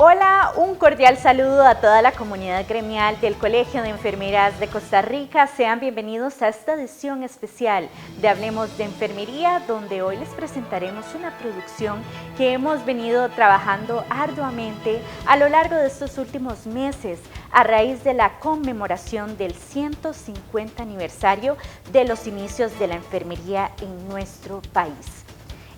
Hola, un cordial saludo a toda la comunidad gremial del Colegio de Enfermeras de Costa Rica. Sean bienvenidos a esta edición especial de Hablemos de Enfermería, donde hoy les presentaremos una producción que hemos venido trabajando arduamente a lo largo de estos últimos meses a raíz de la conmemoración del 150 aniversario de los inicios de la enfermería en nuestro país.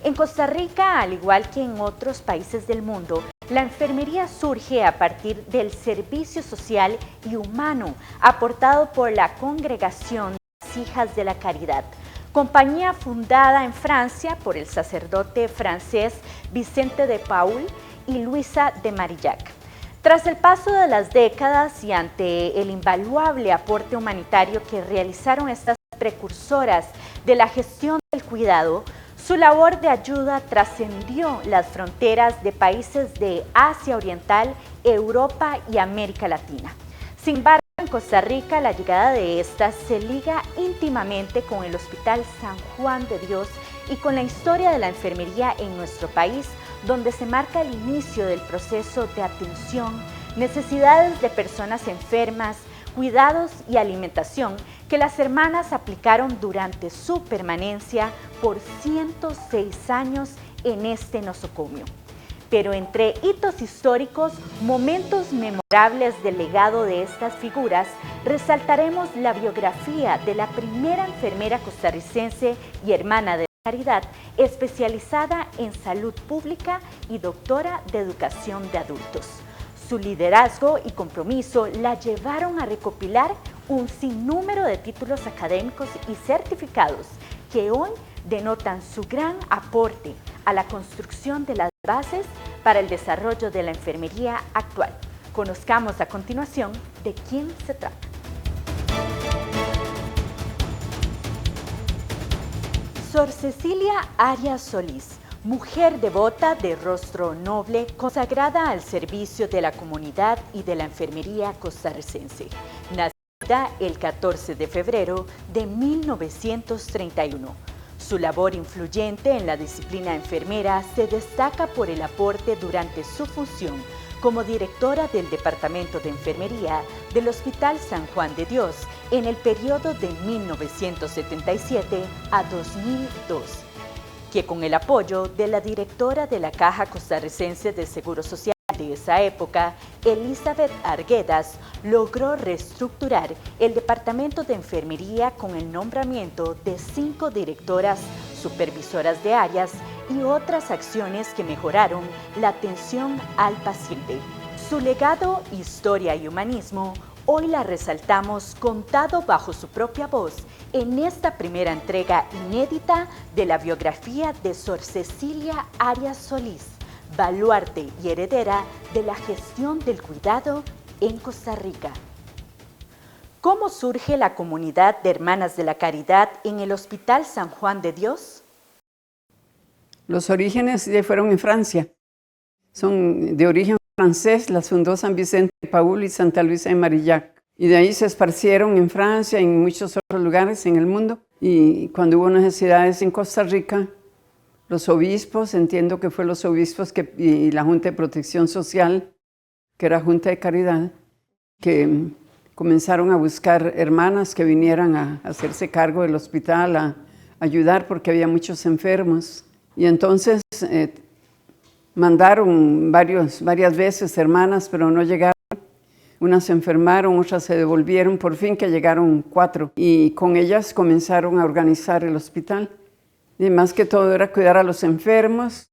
En Costa Rica, al igual que en otros países del mundo, la enfermería surge a partir del servicio social y humano aportado por la Congregación de las Hijas de la Caridad, compañía fundada en Francia por el sacerdote francés Vicente de Paul y Luisa de Marillac. Tras el paso de las décadas y ante el invaluable aporte humanitario que realizaron estas precursoras de la gestión del cuidado, su labor de ayuda trascendió las fronteras de países de Asia Oriental, Europa y América Latina. Sin embargo, en Costa Rica, la llegada de estas se liga íntimamente con el Hospital San Juan de Dios y con la historia de la enfermería en nuestro país, donde se marca el inicio del proceso de atención, necesidades de personas enfermas, cuidados y alimentación que las hermanas aplicaron durante su permanencia por 106 años en este nosocomio. Pero entre hitos históricos, momentos memorables del legado de estas figuras, resaltaremos la biografía de la primera enfermera costarricense y hermana de Caridad, especializada en salud pública y doctora de educación de adultos. Su liderazgo y compromiso la llevaron a recopilar un sinnúmero de títulos académicos y certificados que hoy denotan su gran aporte a la construcción de las bases para el desarrollo de la enfermería actual. Conozcamos a continuación de quién se trata. Sor Cecilia Arias Solís, mujer devota de rostro noble, consagrada al servicio de la comunidad y de la enfermería costarricense. Nacida el 14 de febrero de 1931. Su labor influyente en la disciplina enfermera se destaca por el aporte durante su función como directora del Departamento de Enfermería del Hospital San Juan de Dios en el periodo de 1977 a 2002. Que con el apoyo de la directora de la Caja Costarricense de Seguro Social de esa época, Elizabeth Arguedas, logró reestructurar el Departamento de Enfermería con el nombramiento de 5 directoras supervisoras de áreas y otras acciones que mejoraron la atención al paciente. Su legado, historia y humanismo hoy la resaltamos contado bajo su propia voz en esta primera entrega inédita de la biografía de Sor Cecilia Arias Solís, baluarte y heredera de la gestión del cuidado en Costa Rica. ¿Cómo surge la comunidad de Hermanas de la Caridad en el Hospital San Juan de Dios? Los orígenes fueron en Francia. Son de origen francés, las fundó San Vicente de Paul y Santa Luisa de Marillac. Y de ahí se esparcieron en Francia y en muchos otros lugares en el mundo. Y cuando hubo necesidades en Costa Rica, los obispos, entiendo que fue los obispos y la Junta de Protección Social, que era Junta de Caridad, que comenzaron a buscar hermanas que vinieran a hacerse cargo del hospital, a ayudar porque había muchos enfermos. Y entonces mandaron varias veces hermanas, pero no llegaron. Unas se enfermaron, otras se devolvieron, por fin que llegaron 4. Y con ellas comenzaron a organizar el hospital. Y más que todo era cuidar a los enfermos,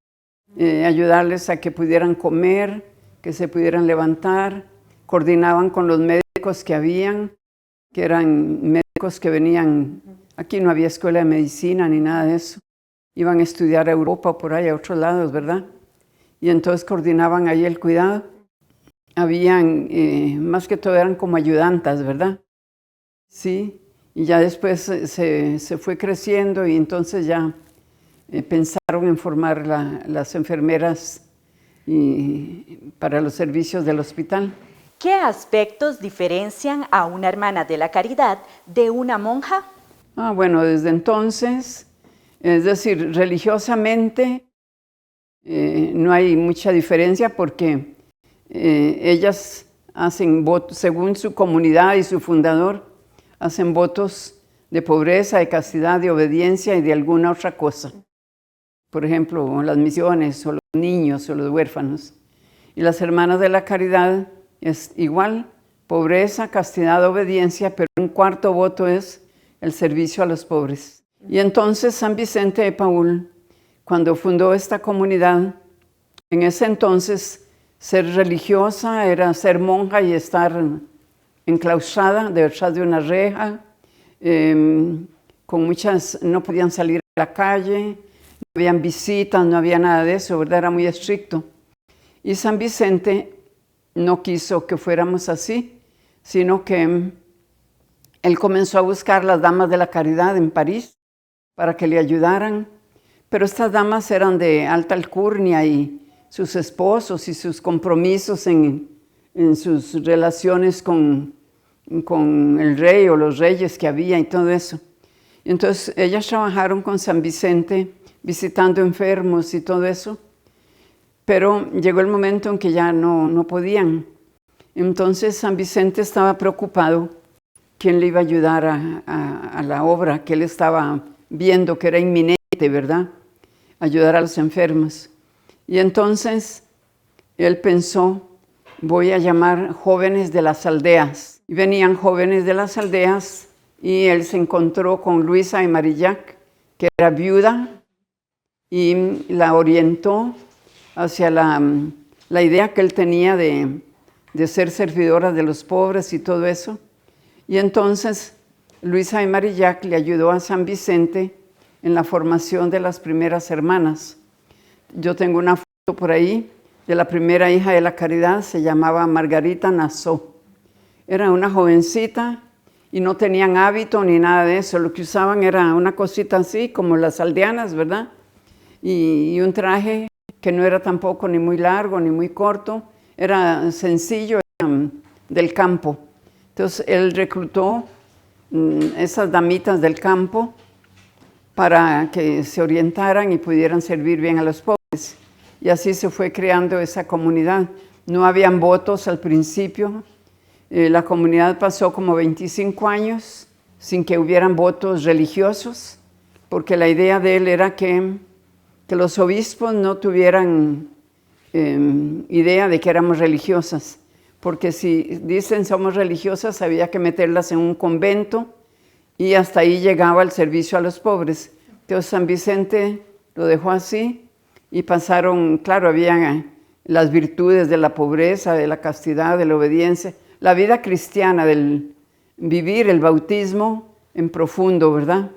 ayudarles a que pudieran comer, que se pudieran levantar. Coordinaban con los médicos que habían, que eran médicos que venían. Aquí no había escuela de medicina ni nada de eso. Iban a estudiar a Europa o por ahí, a otros lados, ¿verdad? Y entonces coordinaban ahí el cuidado. Habían, más que todo eran como ayudantas, ¿verdad? Sí, y ya después se fue creciendo y entonces ya pensaron en formar las enfermeras para los servicios del hospital. ¿Qué aspectos diferencian a una hermana de la caridad de una monja? Bueno, desde entonces, es decir, religiosamente no hay mucha diferencia porque ellas hacen votos, según su comunidad y su fundador, hacen votos de pobreza, de castidad, de obediencia y de alguna otra cosa. Por ejemplo, las misiones, o los niños, o los huérfanos. Y las hermanas de la caridad es igual, pobreza, castidad, obediencia, pero un cuarto voto es el servicio a los pobres. Y entonces San Vicente de Paúl, cuando fundó esta comunidad, en ese entonces ser religiosa era ser monja y estar enclaustrada detrás de una reja, con muchas, no podían salir a la calle, no habían visitas, no había nada de eso, ¿verdad? Era muy estricto. Y San Vicente no quiso que fuéramos así, sino que él comenzó a buscar las damas de la caridad en París para que le ayudaran. Pero estas damas eran de alta alcurnia y sus esposos y sus compromisos en sus relaciones con el rey o los reyes que había y todo eso. Y entonces ellas trabajaron con San Vicente visitando enfermos y todo eso, pero llegó el momento en que ya no podían. Entonces San Vicente estaba preocupado quién le iba a ayudar a la obra que él estaba viendo que era inminente, ¿verdad? Ayudar a los enfermos. Y entonces él pensó, voy a llamar jóvenes de las aldeas. Y venían jóvenes de las aldeas y él se encontró con Luisa de Marillac, que era viuda, y la orientó hacia la idea que él tenía de ser servidora de los pobres y todo eso. Y entonces Luisa de Marillac le ayudó a San Vicente en la formación de las primeras hermanas. Yo tengo una foto por ahí de la primera hija de la caridad, se llamaba Margarita Nassau. Era una jovencita y no tenían hábito ni nada de eso. Lo que usaban era una cosita así, como las aldeanas, ¿verdad? Y un traje que no era tampoco ni muy largo ni muy corto, era sencillo, era del campo. Entonces él reclutó esas damitas del campo para que se orientaran y pudieran servir bien a los pobres. Y así se fue creando esa comunidad. No habían votos al principio. La comunidad pasó como 25 años sin que hubieran votos religiosos, porque la idea de él era que los obispos no tuvieran idea de que éramos religiosas, porque si dicen somos religiosas había que meterlas en un convento y hasta ahí llegaba el servicio a los pobres. Entonces San Vicente lo dejó así y pasaron, claro, había las virtudes de la pobreza, de la castidad, de la obediencia, la vida cristiana, del vivir el bautismo en profundo, ¿verdad?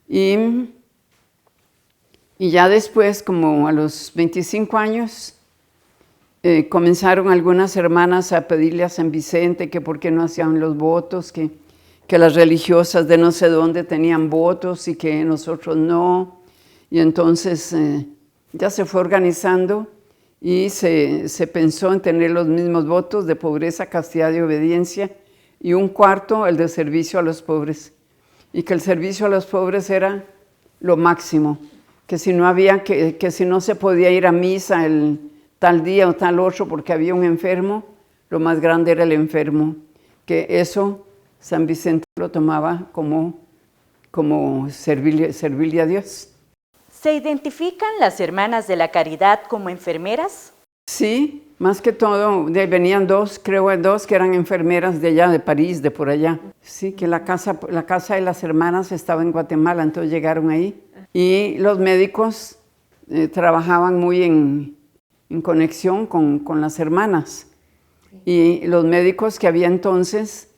Y ya después, como a los 25 años, comenzaron algunas hermanas a pedirle a San Vicente que por qué no hacían los votos, que las religiosas de no sé dónde tenían votos y que nosotros no. Y entonces ya se fue organizando y se pensó en tener los mismos votos de pobreza, castidad y obediencia, y un cuarto el de servicio a los pobres. Y que el servicio a los pobres era lo máximo, que si no había, que si no se podía ir a misa el tal día o tal otro porque había un enfermo, lo más grande era el enfermo, que eso San Vicente lo tomaba como servirle a Dios. ¿Se identifican las hermanas de la caridad como enfermeras? Sí, más que todo, venían dos que eran enfermeras de allá, de París, de por allá. Sí, que la casa de las hermanas estaba en Guatemala, entonces llegaron ahí. Y los médicos trabajaban muy en conexión con las hermanas. Y los médicos que había entonces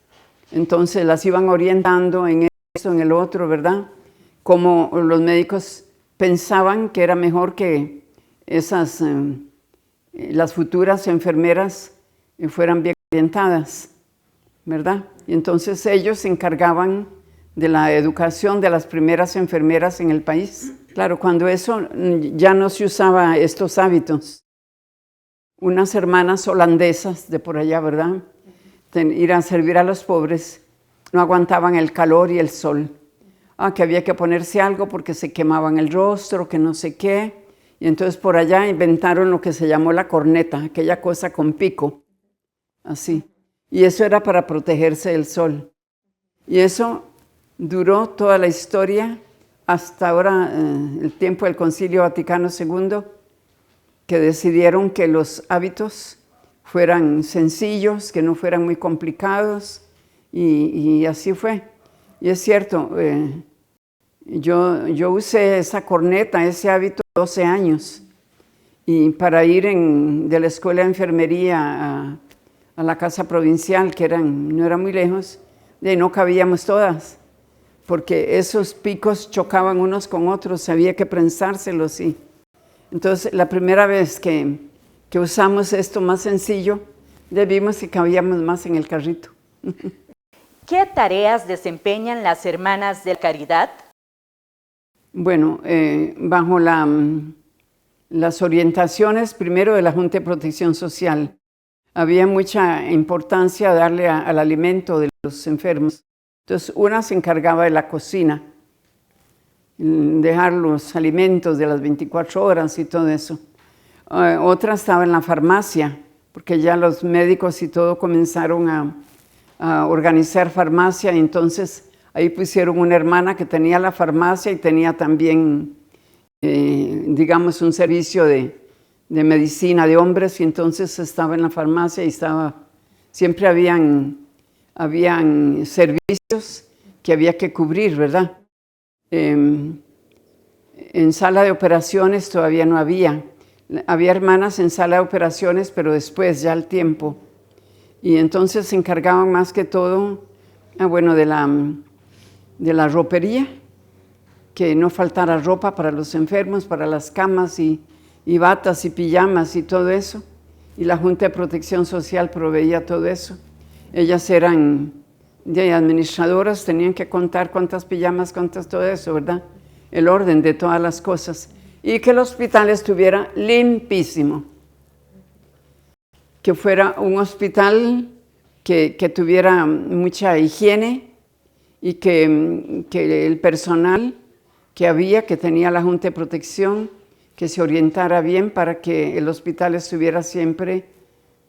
las iban orientando en esto, en el otro, ¿verdad? Como los médicos pensaban que era mejor que las futuras enfermeras fueran bien orientadas, ¿verdad? Y entonces ellos se encargaban de la educación de las primeras enfermeras en el país. Claro, cuando eso ya no se usaba estos hábitos. Unas hermanas holandesas de por allá, ¿verdad? Ir a servir a los pobres, no aguantaban el calor y el sol. Que había que ponerse algo porque se quemaban el rostro, que no sé qué. Y entonces por allá inventaron lo que se llamó la corneta, aquella cosa con pico, así. Y eso era para protegerse del sol. Y eso duró toda la historia hasta ahora, el tiempo del Concilio Vaticano II, que decidieron que los hábitos fueran sencillos, que no fueran muy complicados, y así fue. Y es cierto, yo usé esa corneta, ese hábito 12 años, y para ir de la escuela de enfermería a la casa provincial, que no era muy lejos, y no cabíamos todas, porque esos picos chocaban unos con otros, había que prensárselos. Y entonces, la primera vez que usamos esto más sencillo, ya vimos que cabíamos más en el carrito. ¿Qué tareas desempeñan las hermanas de caridad? Bueno, bajo las orientaciones primero de la Junta de Protección Social, había mucha importancia darle al alimento de los enfermos. Entonces, una se encargaba de la cocina, dejar los alimentos de las 24 horas y todo eso. Otra estaba en la farmacia, porque ya los médicos y todo comenzaron a organizar farmacia, y entonces ahí pusieron una hermana que tenía la farmacia y tenía también, digamos, un servicio de medicina de hombres, y entonces estaba en la farmacia y siempre habían servicios que había que cubrir, ¿verdad? En sala de operaciones todavía no había. Había hermanas en sala de operaciones, pero después, ya al tiempo. Y entonces se encargaban más que todo, bueno, de la ropería, que no faltara ropa para los enfermos, para las camas y batas y pijamas y todo eso. Y la Junta de Protección Social proveía todo eso. Ellas eran administradoras, tenían que contar cuántas pijamas, cuántas, todo eso, ¿verdad? El orden de todas las cosas. Y que el hospital estuviera limpísimo. Que fuera un hospital que tuviera mucha higiene, y que el personal que tenía la Junta de Protección, que se orientara bien para que el hospital estuviera siempre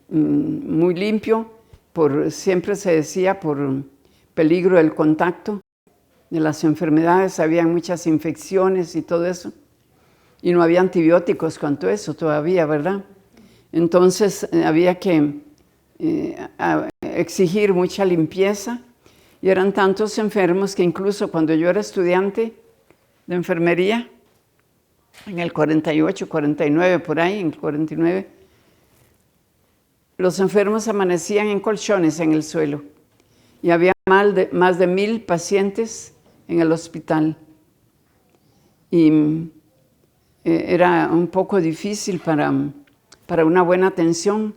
muy limpio, siempre se decía por peligro del contacto de las enfermedades, había muchas infecciones y todo eso, y no había antibióticos cuanto eso todavía, ¿verdad? Entonces había que exigir mucha limpieza, y eran tantos enfermos que incluso cuando yo era estudiante de enfermería, en el 48, 49, por ahí, en el 49, los enfermos amanecían en colchones en el suelo, y había más de 1000 pacientes en el hospital. Y era un poco difícil para una buena atención,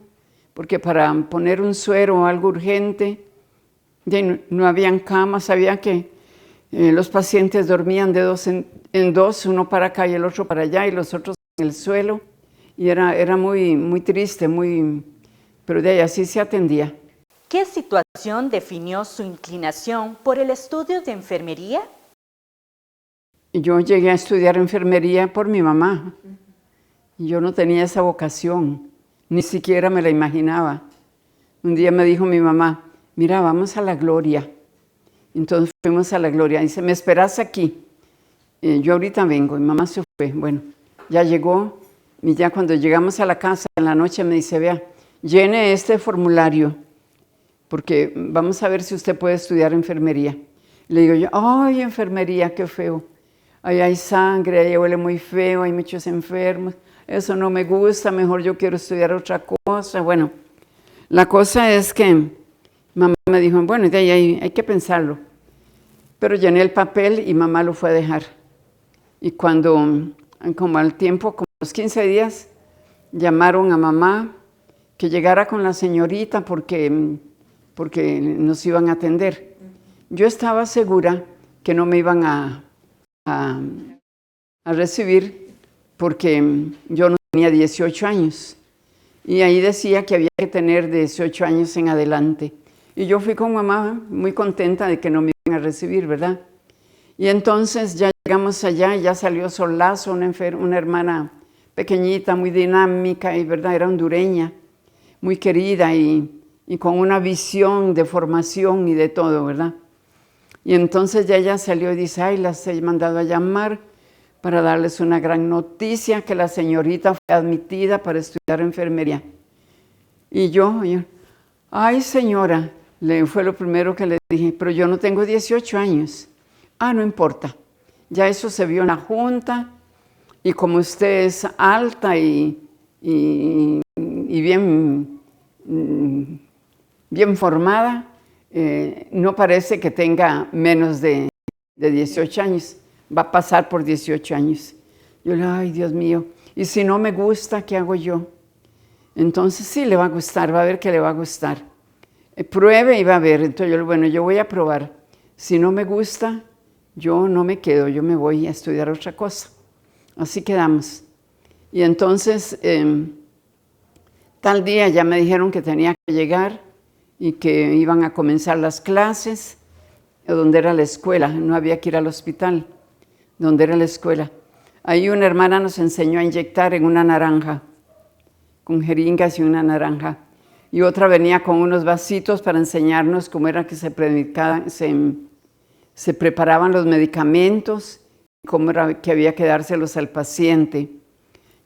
porque para poner un suero o algo urgente, no habían camas, había que los pacientes dormían de dos en dos, uno para acá y el otro para allá, y los otros en el suelo, y era muy, muy triste, pero de ahí así se atendía. ¿Qué situación definió su inclinación por el estudio de enfermería? Yo llegué a estudiar enfermería por mi mamá. Yo no tenía esa vocación, ni siquiera me la imaginaba. Un día me dijo mi mamá, mira, vamos a la Gloria. Entonces fuimos a la Gloria. Dice, ¿me esperas aquí? Yo ahorita vengo. Y mamá se fue. Bueno, ya llegó. Y ya cuando llegamos a la casa en la noche me dice, vea, llene este formulario, porque vamos a ver si usted puede estudiar enfermería. Le digo yo, ay, enfermería, qué feo. Ahí hay sangre, ahí huele muy feo, hay muchos enfermos. Eso no me gusta, mejor yo quiero estudiar otra cosa. Bueno, la cosa es que mamá me dijo, bueno, de ahí hay que pensarlo. Pero llené el papel y mamá lo fue a dejar. Y como al tiempo, como a los 15 días, llamaron a mamá que llegara con la señorita porque nos iban a atender. Yo estaba segura que no me iban a recibir porque yo no tenía 18 años. Y ahí decía que había que tener 18 años en adelante. Y yo fui con mamá muy contenta de que no me iban a recibir, ¿verdad? Y entonces ya llegamos allá y ya salió Sol Lazo, una hermana pequeñita, muy dinámica, y verdad, era hondureña, muy querida y con una visión de formación y de todo, ¿verdad? Y entonces ya ella salió y dice, ay, las he mandado a llamar para darles una gran noticia, que la señorita fue admitida para estudiar enfermería. Y yo, ay, señora, fue lo primero que le dije, pero yo no tengo 18 años. Ah, no importa, ya eso se vio en la junta, y como usted es alta y bien formada, no parece que tenga menos de 18 años, va a pasar por 18 años. Yo le digo, ay, Dios mío, y si no me gusta, ¿qué hago yo? Entonces sí le va a gustar, va a ver que le va a gustar. Pruebe y va a ver. Entonces yo le digo, bueno, yo voy a probar. Si no me gusta, yo no me quedo, yo me voy a estudiar otra cosa. Así quedamos. Y entonces, tal día ya me dijeron que tenía que llegar y que iban a comenzar las clases, donde era la escuela, no había que ir al hospital, donde era la escuela. Ahí una hermana nos enseñó a inyectar en una naranja, con jeringas y una naranja. Y otra venía con unos vasitos para enseñarnos cómo era que se preparaban los medicamentos, cómo era que había que dárselos al paciente.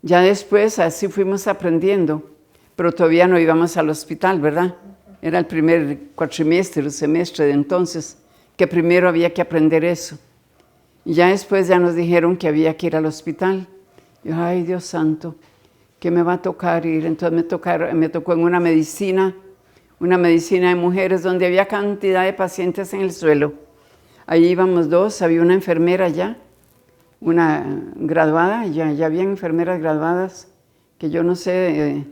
Ya después así fuimos aprendiendo, pero todavía no íbamos al hospital, ¿verdad? Era el primer cuatrimestre, el semestre de entonces, que primero había que aprender eso. Y ya después ya nos dijeron que había que ir al hospital. Y yo, ay, Dios santo, ¿qué me va a tocar ir? Entonces me tocó en una medicina de mujeres donde había cantidad de pacientes en el suelo. Allí íbamos dos, había una enfermera ya, una graduada, ya había enfermeras graduadas, que yo no sé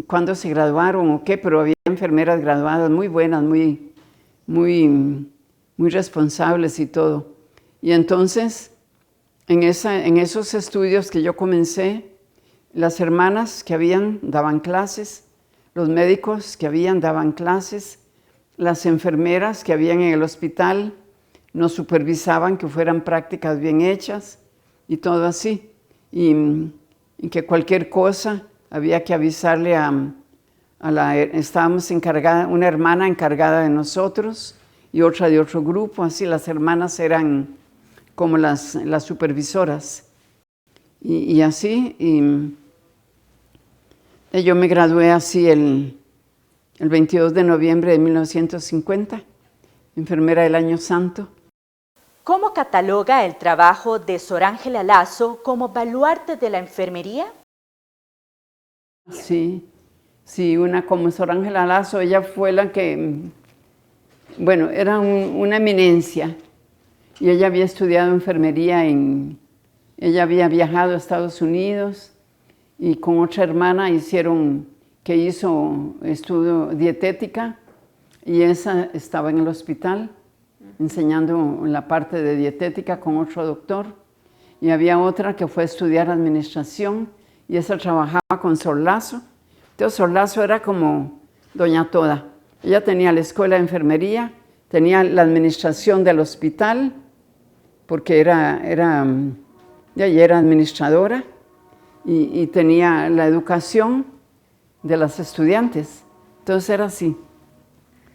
cuándo se graduaron o qué, pero había enfermeras graduadas muy buenas, muy responsables y todo. Y entonces, en esos estudios que yo comencé, las hermanas que habían daban clases, los médicos que habían daban clases, las enfermeras que habían en el hospital nos supervisaban que fueran prácticas bien hechas y todo así. Y que cualquier cosa había que avisarle estábamos encargadas, una hermana encargada de nosotros y otra de otro grupo, así las hermanas eran como las supervisoras. Y así, yo me gradué así el 22 de noviembre de 1950, enfermera del Año Santo. ¿Cómo cataloga el trabajo de Sor Ángela Lazo como baluarte de la enfermería? Sí, una como Sor Ángela Lazo, ella fue la que, bueno, era una eminencia. Y ella había estudiado enfermería ella había viajado a Estados Unidos y con otra hermana que hizo estudio dietética y esa estaba en el hospital enseñando la parte de dietética con otro doctor. Y había otra que fue a estudiar administración y esa trabajaba con Sor Lazo. Entonces Sor Lazo era como doña toda. Ella tenía la escuela de enfermería, tenía la administración del hospital, porque ella era administradora y tenía la educación de las estudiantes. Entonces era así.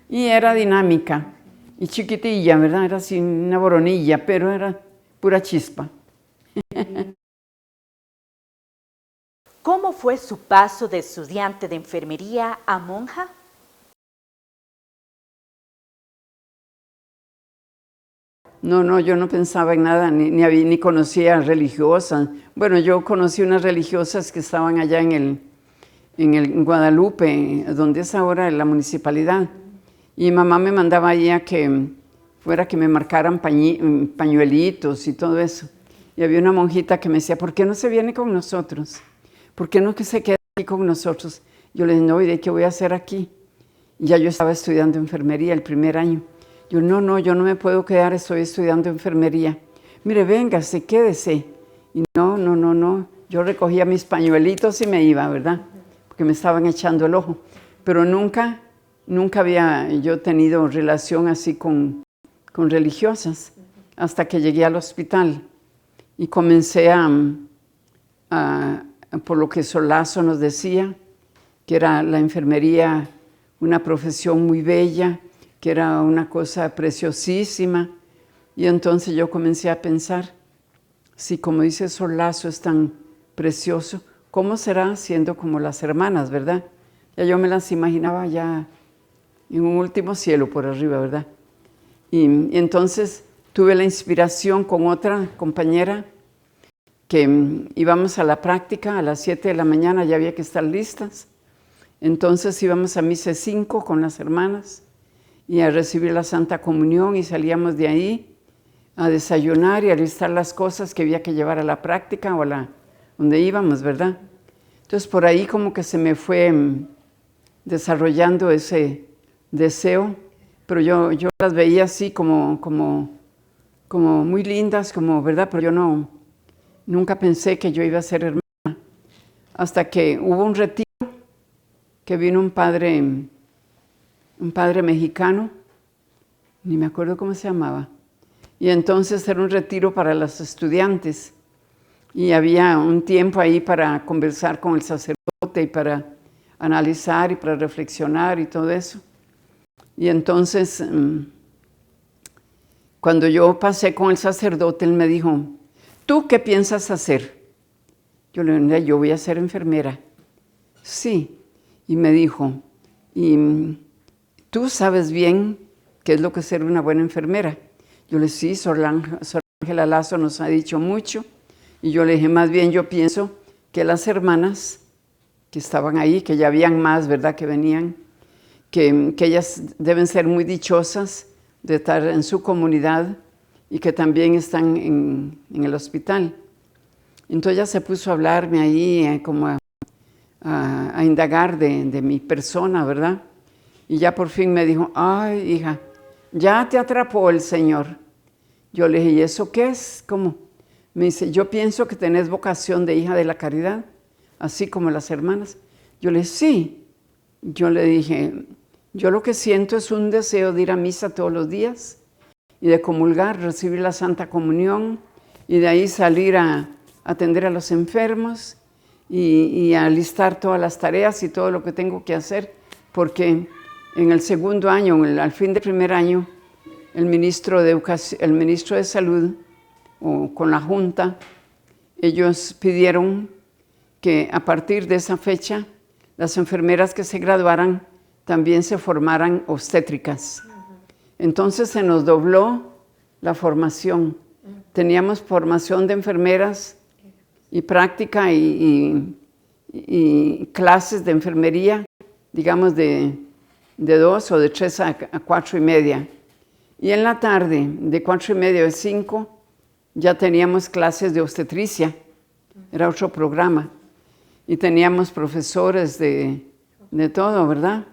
Y era dinámica y chiquitilla, ¿verdad? Era así una boronilla, pero era pura chispa. ¿Cómo fue su paso de estudiante de enfermería a monja? No, yo no pensaba en nada, ni conocía religiosas. Bueno, yo conocí unas religiosas que estaban allá en Guadalupe, donde es ahora la municipalidad. Y mamá me mandaba ahí a que fuera que me marcaran pañuelitos y todo eso. Y había una monjita que me decía, ¿por qué no se viene con nosotros? ¿Por qué no que se queda aquí con nosotros? Yo le dije, no, ¿y de qué voy a hacer aquí? Y ya yo estaba estudiando enfermería el primer año. Yo no me puedo quedar, estoy estudiando enfermería. Mire, véngase, quédese. Y no, yo recogía mis pañuelitos y me iba, ¿verdad? Porque me estaban echando el ojo. Pero nunca había yo tenido relación así con religiosas, hasta que llegué al hospital y comencé a por lo que Solazo nos decía, que era la enfermería una profesión muy bella, que era una cosa preciosísima. Y entonces yo comencé a pensar, si como dice Solazo es tan precioso, ¿cómo será siendo como las hermanas, verdad? Ya yo me las imaginaba ya en un último cielo por arriba, ¿verdad? Y entonces tuve la inspiración con otra compañera que íbamos a la práctica a las 7 de la mañana, ya había que estar listas. Entonces íbamos a misa 5 con las hermanas y a recibir la Santa Comunión y salíamos de ahí a desayunar y a listar las cosas que había que llevar a la práctica o a donde íbamos, ¿verdad? Entonces por ahí como que se me fue desarrollando ese deseo, pero yo las veía así como muy lindas, como, ¿verdad? Pero yo nunca pensé que yo iba a ser hermana, hasta que hubo un retiro que vino un padre mexicano, ni me acuerdo cómo se llamaba, y entonces era un retiro para los estudiantes, y había un tiempo ahí para conversar con el sacerdote y para analizar y para reflexionar y todo eso. Y entonces, cuando yo pasé con el sacerdote, él me dijo, ¿tú qué piensas hacer? Yo le dije, yo voy a ser enfermera. Sí. Y me dijo, ¿y tú sabes bien qué es lo que es ser una buena enfermera? Yo le dije, sí, Sor Ángela Lazo nos ha dicho mucho. Y yo le dije, más bien yo pienso que las hermanas que estaban ahí, que ya habían más, ¿verdad?, que venían, que ellas deben ser muy dichosas de estar en su comunidad y que también están en el hospital. Entonces ella se puso a hablarme ahí como a indagar de mi persona, ¿verdad? Y ya por fin me dijo, ay, hija, ya te atrapó el Señor. Yo le dije, ¿y eso qué es? ¿Cómo? Me dice, yo pienso que tenés vocación de hija de la caridad, así como las hermanas. Yo le dije, sí. Yo le dije, yo lo que siento es un deseo de ir a misa todos los días y de comulgar, recibir la Santa Comunión y de ahí salir a atender a los enfermos y a listar todas las tareas y todo lo que tengo que hacer, porque en el segundo año, al fin del primer año, el ministro de Salud, o con la Junta, ellos pidieron que a partir de esa fecha, las enfermeras que se graduaran también se formaran obstétricas. Entonces se nos dobló la formación. Teníamos formación de enfermeras y práctica y clases de enfermería, digamos de 2 o de 3 a 4:30. Y en la tarde, de 4:30 a 5, ya teníamos clases de obstetricia, era otro programa. Y teníamos profesores de todo, ¿verdad?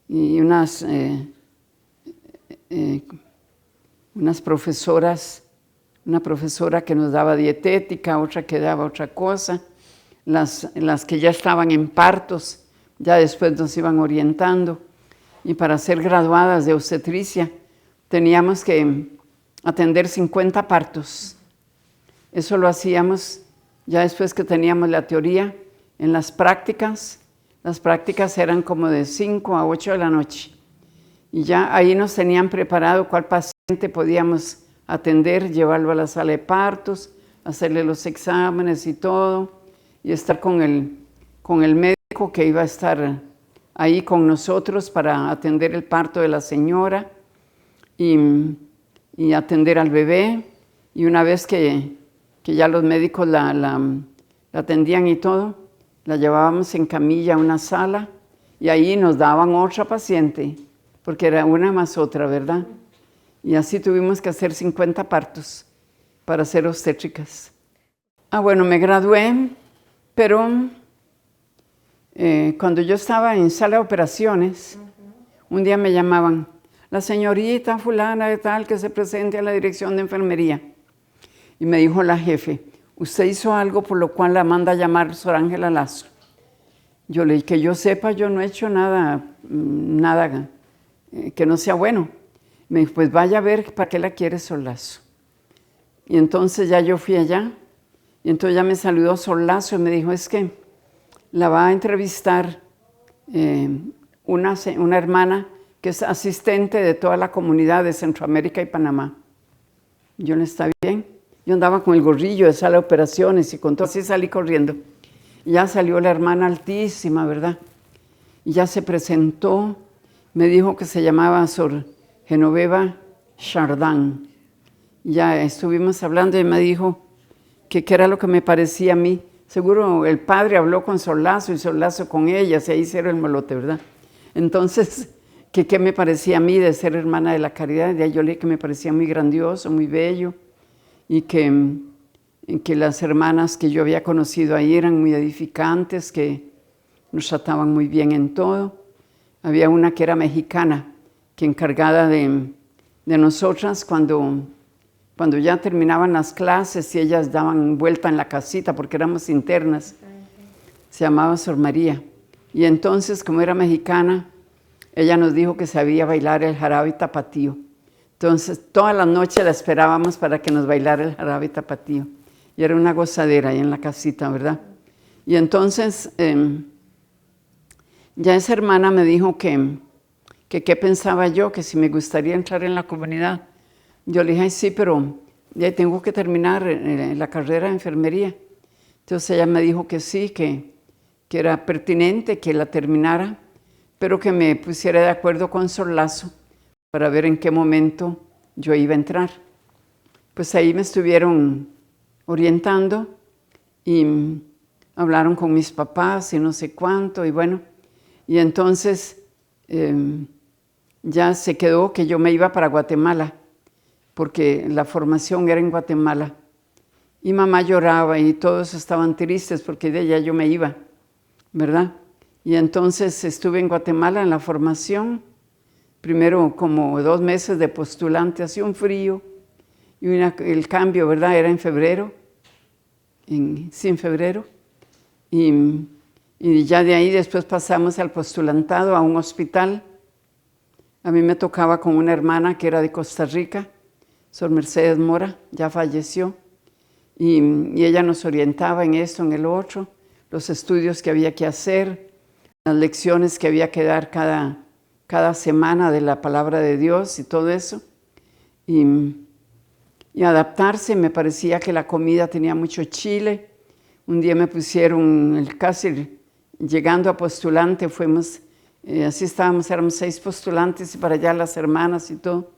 Y unas profesoras, una profesora que nos daba dietética, otra que daba otra cosa, las que ya estaban en partos, ya después nos iban orientando. Y para ser graduadas de obstetricia teníamos que atender 50 partos. Eso lo hacíamos ya después que teníamos la teoría. En las prácticas eran como de 5 a 8 de la noche. Y ya ahí nos tenían preparado cuál paciente podíamos atender, llevarlo a la sala de partos, hacerle los exámenes y todo, y estar con el médico que iba a estar ahí con nosotros para atender el parto de la señora y atender al bebé. Y una vez que ya los médicos la atendían y todo, la llevábamos en camilla a una sala y ahí nos daban otra paciente, porque era una más otra, ¿verdad? Y así tuvimos que hacer 50 partos para ser obstétricas. Bueno, me gradué, pero cuando yo estaba en sala de operaciones, un día me llamaban, la señorita fulana de tal que se presente a la dirección de enfermería. Y me dijo la jefe, usted hizo algo por lo cual la manda a llamar Sor Ángela Lazo. Yo le dije, que yo sepa, yo no he hecho nada que no sea bueno. Me dijo, pues vaya a ver para qué la quiere Sor Lazo. Y entonces ya yo fui allá Y entonces ya me saludó Sor Lazo y me dijo, es que la va a entrevistar una hermana que es asistente de toda la comunidad de Centroamérica y Panamá. Yo no estaba bien. Yo andaba con el gorrillo de sala de operaciones y con todo, así salí corriendo. Y ya salió la hermana altísima, ¿verdad? Y ya se presentó, me dijo que se llamaba Sor Genoveva Chardán. Ya estuvimos hablando y me dijo que qué era lo que me parecía a mí. Seguro el padre habló con Sor Lazo y Sor Lazo con ella, se hicieron el molote, ¿verdad? Entonces, que qué me parecía a mí de ser hermana de la caridad. De ahí yo le dije que me parecía muy grandioso, muy bello, y que las hermanas que yo había conocido ahí eran muy edificantes, que nos trataban muy bien en todo. Había una que era mexicana, que encargada de nosotras cuando ya terminaban las clases y ellas daban vuelta en la casita porque éramos internas. Se llamaba Sor María. Y entonces, como era mexicana, ella nos dijo que sabía bailar el jarabe tapatío. Entonces, todas las noches la esperábamos para que nos bailara el jarabe tapatío. Y era una gozadera ahí en la casita, ¿verdad? Y entonces, ya esa hermana me dijo que qué pensaba yo, que si me gustaría entrar en la comunidad. Yo le dije, ay, sí, pero ya tengo que terminar la carrera de enfermería. Entonces ella me dijo que sí, que era pertinente que la terminara, pero que me pusiera de acuerdo con Sor Lazo para ver en qué momento yo iba a entrar. Pues ahí me estuvieron orientando y hablaron con mis papás y no sé cuánto, y bueno, y entonces ya se quedó que yo me iba para Guatemala, porque la formación era en Guatemala. Y mamá lloraba y todos estaban tristes porque de ella yo me iba, ¿verdad? Y entonces estuve en Guatemala en la formación, primero como 2 meses de postulante, hacía un frío, y el cambio, ¿verdad? Era en febrero, en febrero, y ya de ahí después pasamos al postulantado a un hospital. A mí me tocaba con una hermana que era de Costa Rica, Sor Mercedes Mora, ya falleció, y ella nos orientaba en esto, en el otro, los estudios que había que hacer, las lecciones que había que dar cada semana de la palabra de Dios y todo eso. Y adaptarse, me parecía que la comida tenía mucho chile. Un día me pusieron, casi llegando a postulante, fuimos, así estábamos, éramos 6 postulantes y para allá las hermanas y todo.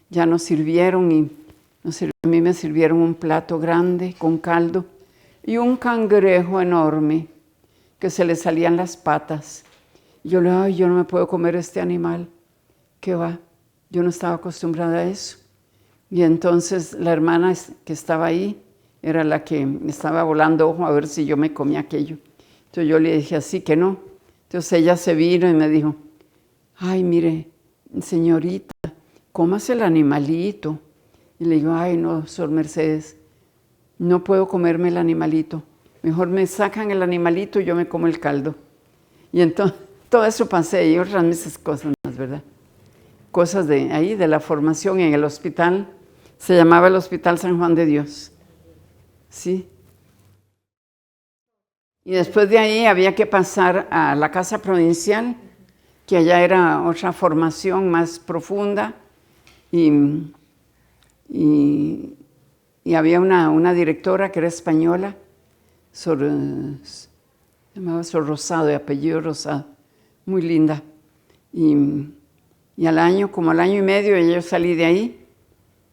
Ya nos sirvieron y a mí me sirvieron un plato grande con caldo y un cangrejo enorme que se le salían las patas. Y yo le dije, ay, yo no me puedo comer este animal. ¿Qué va? Yo no estaba acostumbrada a eso. Y entonces la hermana que estaba ahí era la que estaba volando ojo a ver si yo me comía aquello. Entonces yo le dije así que no. Entonces ella se vino y me dijo, ay, mire, señorita, cómase el animalito. Y le digo, ay, no, Sor Mercedes, no puedo comerme el animalito. Mejor me sacan el animalito y yo me como el caldo. Y entonces todo eso pasé y otras muchas cosas más, ¿verdad? Cosas de ahí, de la formación en el hospital. Se llamaba el Hospital San Juan de Dios. Sí. Y después de ahí había que pasar a la Casa Provincial, que allá era otra formación más profunda. Y había una directora que era española, se llamaba Sor Rosado, de apellido Rosado, muy linda. Y como al año y medio yo salí de ahí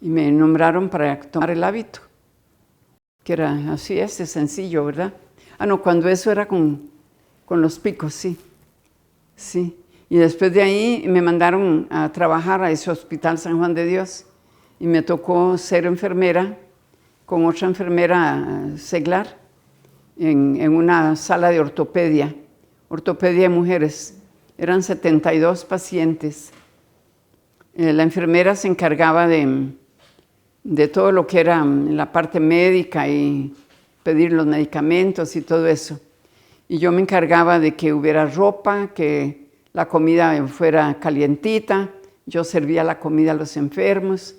y me nombraron para tomar el hábito, que era así, sencillo, ¿verdad? Ah, no, cuando eso era con los picos, sí. Sí. Y después de ahí me mandaron a trabajar a ese Hospital San Juan de Dios y me tocó ser enfermera con otra enfermera seglar en una sala de ortopedia de mujeres. Eran 72 pacientes. La enfermera se encargaba de todo lo que era la parte médica y pedir los medicamentos y todo eso. Y yo me encargaba de que hubiera ropa, que la comida fuera calientita. Yo servía la comida a los enfermos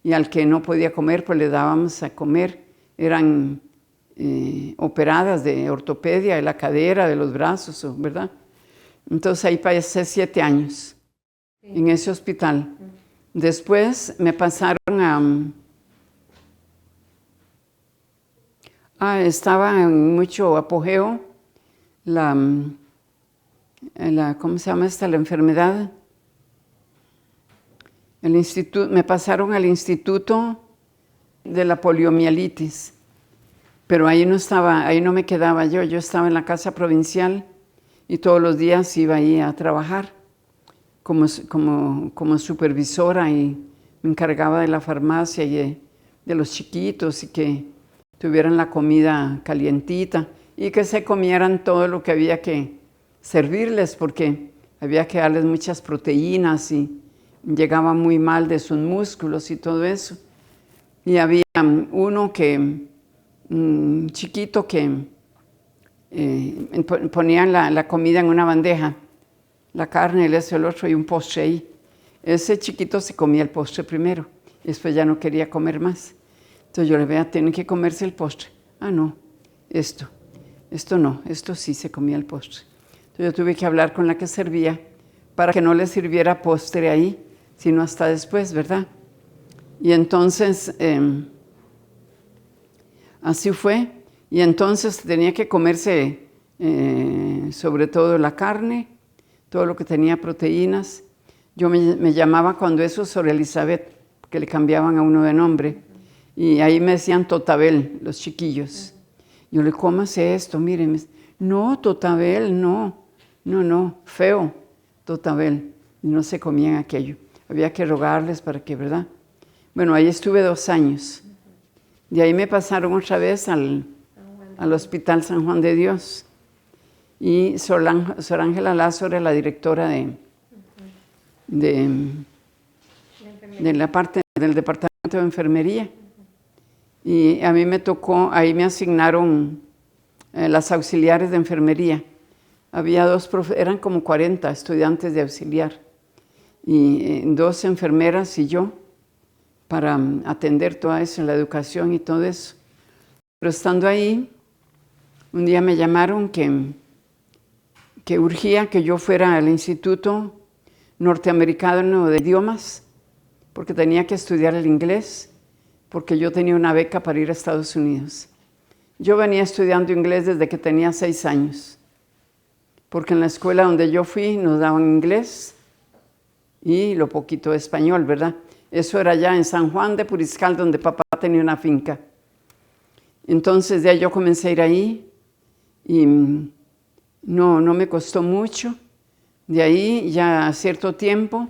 y al que no podía comer, pues le dábamos a comer. Eran operadas de ortopedia, de la cadera, de los brazos, ¿verdad? Entonces ahí pasé 7 años en ese hospital. Después me pasaron estaba en mucho apogeo ¿cómo se llama esta? La enfermedad. Me pasaron al instituto de la poliomielitis, pero ahí no me quedaba yo estaba en la casa provincial y todos los días iba ahí a trabajar como supervisora y me encargaba de la farmacia y de los chiquitos y que tuvieran la comida calientita y que se comieran todo lo que había que servirles porque había que darles muchas proteínas y llegaba muy mal de sus músculos y todo eso. Y había uno chiquito que ponían la comida en una bandeja, la carne, el otro y un postre ahí. Ese chiquito se comía el postre primero, y después ya no quería comer más. Entonces yo le veía, tienen que comerse el postre. Ah, no, esto no, esto sí se comía el postre. Entonces yo tuve que hablar con la que servía para que no le sirviera postre ahí, sino hasta después, ¿verdad? Y entonces, así fue. Y entonces tenía que comerse sobre todo la carne, todo lo que tenía proteínas. Yo me llamaba cuando eso Sor Elizabeth, que le cambiaban a uno de nombre. Y ahí me decían Totabel, los chiquillos. Yo le cómase esto, miren. No, Totabel, no, feo, Totabel. Y no se comían aquello. Había que rogarles para que, ¿verdad? Bueno, ahí estuve 2 años. De ahí me pasaron otra vez al Hospital San Juan de Dios. Y Sor Ángela Lazo era la directora de la parte del departamento de enfermería. Y a mí me tocó, ahí me asignaron las auxiliares de enfermería. Había eran como 40 estudiantes de auxiliar. Y 2 enfermeras y yo, para atender todo eso, la educación y todo eso. Pero estando ahí, un día me llamaron que urgía que yo fuera al Instituto Norteamericano de Idiomas, porque tenía que estudiar el inglés, porque yo tenía una beca para ir a Estados Unidos. Yo venía estudiando inglés desde que tenía 6 años, porque en la escuela donde yo fui nos daban inglés y lo poquito de español, ¿verdad? Eso era ya en San Juan de Puriscal, donde papá tenía una finca. Entonces de ahí yo comencé a ir ahí y no me costó mucho. De ahí ya a cierto tiempo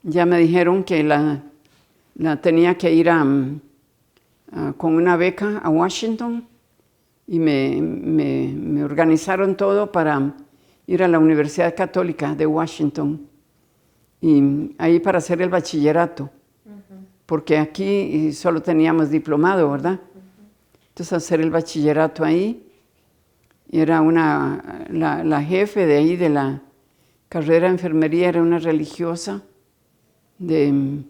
ya me dijeron que la tenía que ir con una beca a Washington y me organizaron todo para ir a la Universidad Católica de Washington y ahí para hacer el bachillerato, porque aquí solo teníamos diplomado, ¿verdad? Entonces hacer el bachillerato ahí, era la jefe de ahí de la carrera de enfermería, era una religiosa no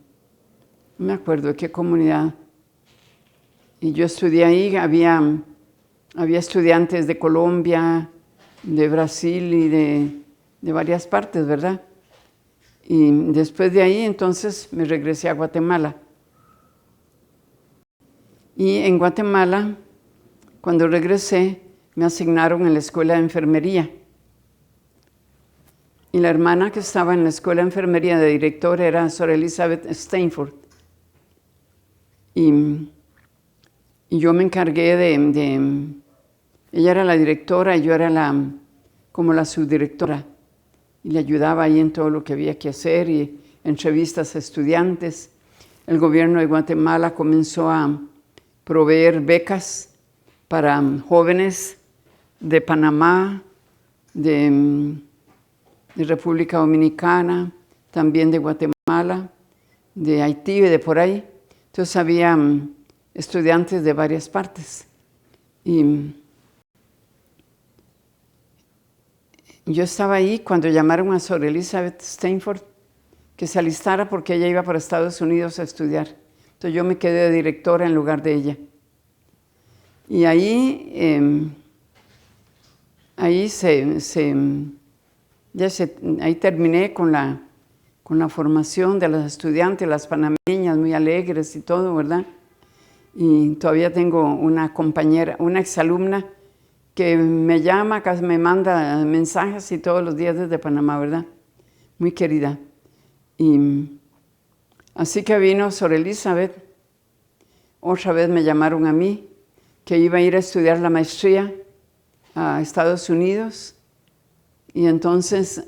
me acuerdo de qué comunidad, y yo estudié ahí, había estudiantes de Colombia, de Brasil y de varias partes, ¿verdad? Y después de ahí, entonces, me regresé a Guatemala. Y en Guatemala, cuando regresé, me asignaron en la escuela de enfermería. Y la hermana que estaba en la escuela de enfermería de director era Sor Elizabeth Steinfurt. Y yo me encargué ella era la directora y yo era como la subdirectora. Y le ayudaba ahí en todo lo que había que hacer y entrevistas a estudiantes. El gobierno de Guatemala comenzó a proveer becas para jóvenes de Panamá, de República Dominicana, también de Guatemala, de Haití y de por ahí. Entonces había estudiantes de varias partes. Y yo estaba ahí cuando llamaron a Sor Elizabeth Steinfurt que se alistara porque ella iba para Estados Unidos a estudiar. Entonces yo me quedé de directora en lugar de ella. Y ahí, ahí terminé con la formación de las estudiantes, las panameñas, muy alegres y todo, ¿verdad? Y todavía tengo una compañera, una exalumna que me llama, me manda mensajes y todos los días desde Panamá, ¿verdad? Muy querida. Y así que vino Sor Elizabeth. Otra vez me llamaron a mí, que iba a ir a estudiar la maestría a Estados Unidos. Y entonces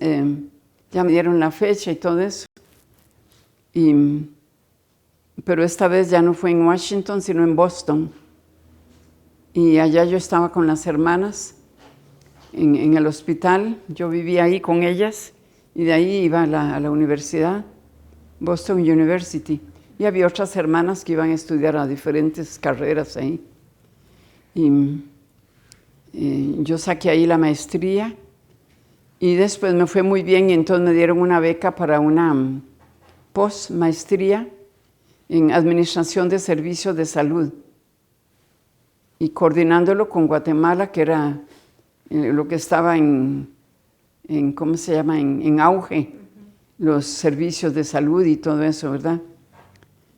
ya me dieron la fecha y todo eso. Pero esta vez ya no fue en Washington, sino en Boston. Y allá yo estaba con las hermanas en el hospital. Yo vivía ahí con ellas y de ahí iba a la universidad, Boston University. Y había otras hermanas que iban a estudiar a diferentes carreras ahí. Y yo saqué ahí la maestría y después me fue muy bien y entonces me dieron una beca para una postmaestría en Administración de Servicios de Salud y coordinándolo con Guatemala, que era lo que estaba ¿cómo se llama?, en auge, los servicios de salud y todo eso, ¿verdad?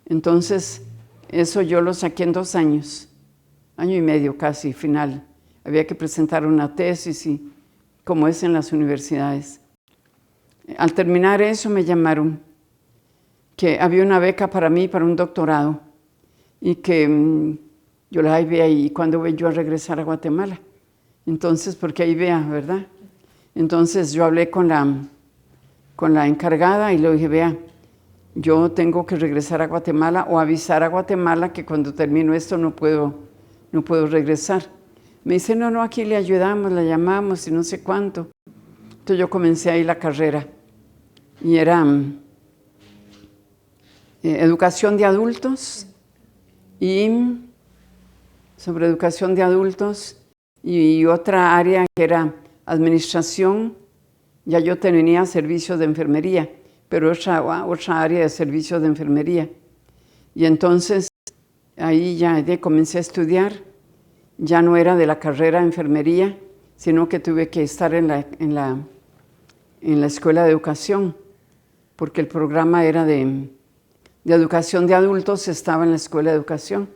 Entonces, eso yo lo saqué en 2 años, año y medio casi, final. Había que presentar una tesis y como es en las universidades. Al terminar eso me llamaron que había una beca para mí, para un doctorado, y que yo la veía y cuándo voy yo a regresar a Guatemala. Entonces, porque ahí vea, ¿verdad? Entonces yo hablé con la encargada y le dije, vea, yo tengo que regresar a Guatemala o avisar a Guatemala que cuando termino esto no puedo regresar. Me dice, no, aquí le ayudamos, la llamamos y no sé cuánto. Entonces yo comencé ahí la carrera y era educación de adultos y sobre educación de adultos y otra área que era administración. Ya yo tenía servicios de enfermería, pero otra área de servicios de enfermería. Y entonces ahí ya comencé a estudiar. Ya no era de la carrera de enfermería, sino que tuve que estar en la escuela de educación, porque el programa era de educación de adultos, estaba en la escuela de educación.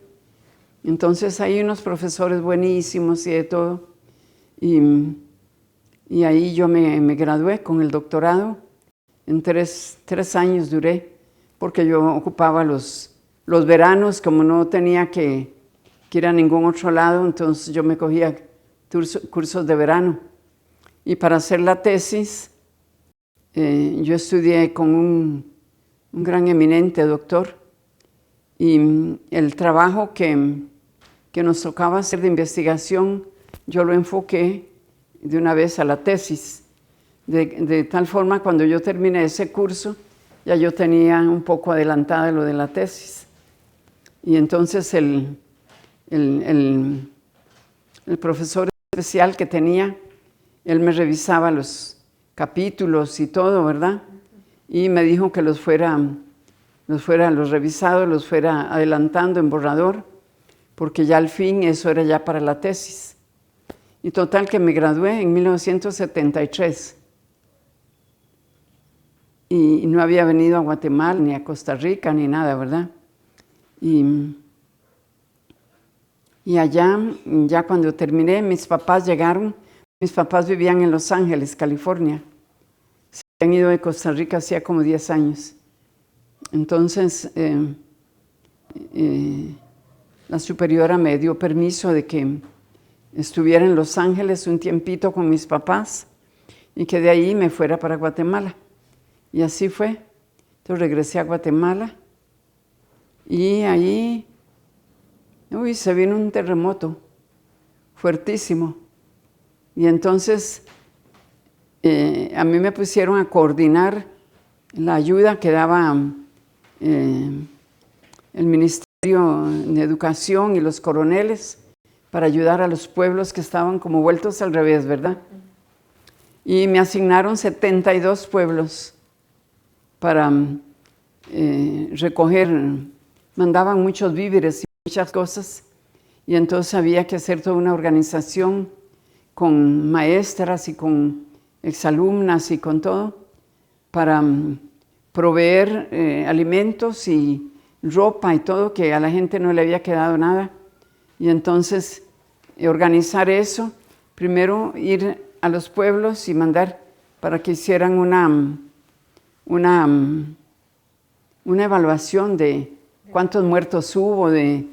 Entonces hay unos profesores buenísimos y de todo. Y ahí yo me gradué con el doctorado. En 3 años duré, porque yo ocupaba los veranos, como no tenía que ir a ningún otro lado, entonces yo me cogía cursos de verano. Y para hacer la tesis, yo estudié con un gran eminente doctor, y el trabajo que nos tocaba hacer de investigación, yo lo enfoqué de una vez a la tesis, de tal forma cuando yo terminé ese curso, ya yo tenía un poco adelantada lo de la tesis. Y entonces el profesor especial que tenía, él me revisaba los capítulos y todo, ¿verdad? Y me dijo que los revisados, los fuera adelantando en borrador, porque ya al fin eso era ya para la tesis. Y total que me gradué en 1973. Y no había venido a Guatemala, ni a Costa Rica, ni nada, ¿verdad? Y allá, ya cuando terminé, mis papás llegaron. Mis papás vivían en Los Ángeles, California. Se habían ido de Costa Rica hacía como 10 años. Entonces, la superiora me dio permiso de que estuviera en Los Ángeles un tiempito con mis papás y que de ahí me fuera para Guatemala. Y así fue. Entonces regresé a Guatemala y allí se vino un terremoto fuertísimo. Y entonces a mí me pusieron a coordinar la ayuda que daba el Ministerio de Educación y los coroneles para ayudar a los pueblos que estaban como vueltos al revés, ¿verdad? Y me asignaron 72 pueblos para recoger, mandaban muchos víveres y muchas cosas, y entonces había que hacer toda una organización con maestras y con exalumnas y con todo para proveer alimentos y ropa y todo, que a la gente no le había quedado nada. Y entonces organizar eso, primero ir a los pueblos y mandar para que hicieran una evaluación de cuántos muertos hubo, de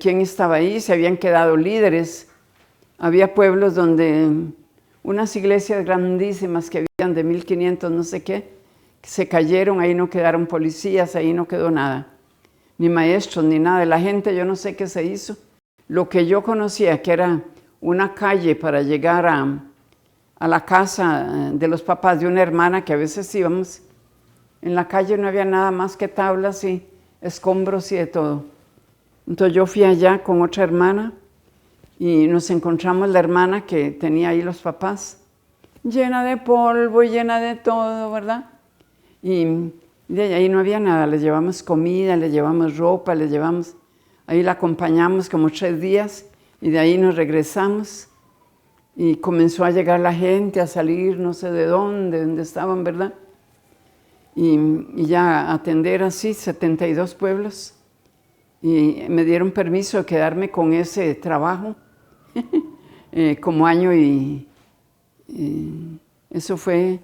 quién estaba ahí, se habían quedado líderes. Había pueblos donde unas iglesias grandísimas que habían de 1500 no sé qué, se cayeron, ahí no quedaron policías, ahí no quedó nada, ni maestros, ni nada. La gente, yo no sé qué se hizo. Lo que yo conocía, que era una calle para llegar a la casa de los papás de una hermana, que a veces íbamos, en la calle no había nada más que tablas y escombros y de todo. Entonces yo fui allá con otra hermana y nos encontramos la hermana que tenía ahí los papás, llena de polvo y llena de todo, ¿verdad? Y de ahí no había nada, les llevamos comida, les llevamos ropa, ahí la acompañamos como 3 días y de ahí nos regresamos y comenzó a llegar la gente, a salir no sé de dónde estaban, ¿verdad? Y ya atender así 72 pueblos y me dieron permiso de quedarme con ese trabajo como año y eso fue